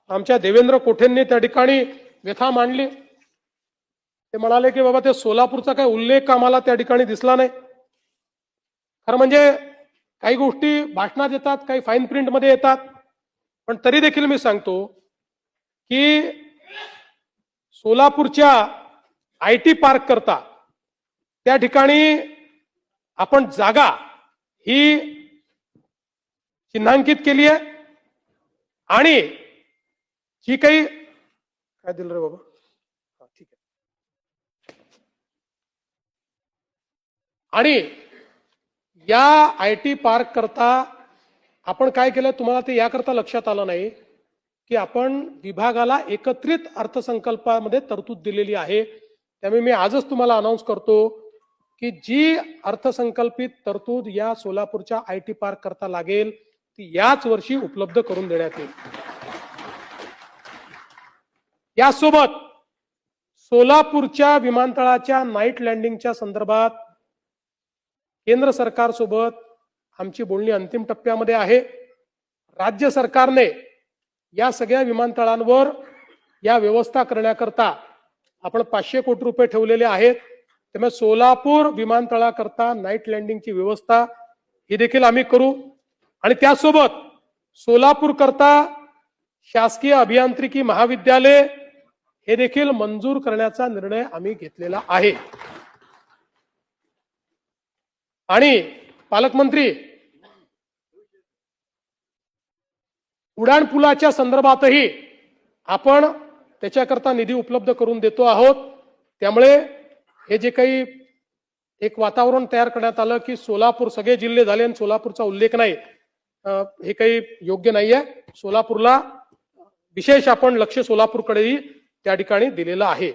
आमच्या देवेंद्र कोठेंनी त्या ठिकाणी व्यथा मांडली। ते म्हणाले की बाबा ते सोलापूरचा काही उल्लेख आम्हाला त्या ठिकाणी दिसला नाही। खरं म्हणजे काही गोष्टी भाषणात येतात, काही फाईन प्रिंट मध्ये येतात, पण तरी देखील मी सांगतो की सोलापूरच्या IT पार्क करता त्या ठिकाणी आपण जागा ही चिन्हांकित केली आहे आणि जी काही काय दिलं रे बाबा, ठीक आहे, आणि या IT पार्क करता आपण काय केलं तुम्हाला ते याकरता लक्षात आलं नाही की आपण विभागाला एकत्रित अर्थसंकल्पामध्ये तरतूद दिलेली आहे। त्यामुळे मी आजच तुम्हाला अनाउन्स करतो की जी अर्थसंकल्पित तरतूद या सोलापूरच्या IT पार्क करता लागेल ती याच वर्षी उपलब्ध करून देण्यात येईल। यासोबत सोलापूरच्या विमानतळाच्या नाईट लँडिंगच्या संदर्भात केंद्र सरकारसोबत आमची बोलणी अंतिम टप्प्यामध्ये आहे। राज्य सरकारने या सगळ्या विमानतळांवर या व्यवस्था करण्याकरता आपण 500 कोटी रुपये ठेवलेले आहेत। त्यामुळे सोलापूर विमानतळाकरता नाईट लँडिंगची व्यवस्था ही देखील आम्ही करू आणि त्यासोबत सोलापूर करता शासकीय अभियांत्रिकी महाविद्यालय हे देखील मंजूर करण्याचा निर्णय आम्ही घेतलेला आहे। आणि पालकमंत्री, उड्डाण पुलाच्या संदर्भातही आपण त्याच्याकरता निधी उपलब्ध करून देतो आहोत। त्यामुळे हे जे काही एक वातावरण तयार करण्यात आलं की सोलापूर सगळे जिल्हे झाले आणि सोलापूरचा उल्लेख नाही, हे काही योग्य नाहीये। सोलापूरला विशेष आपण लक्ष सोलापूरकडेही त्या ठिकाणी दिलेलं आहे।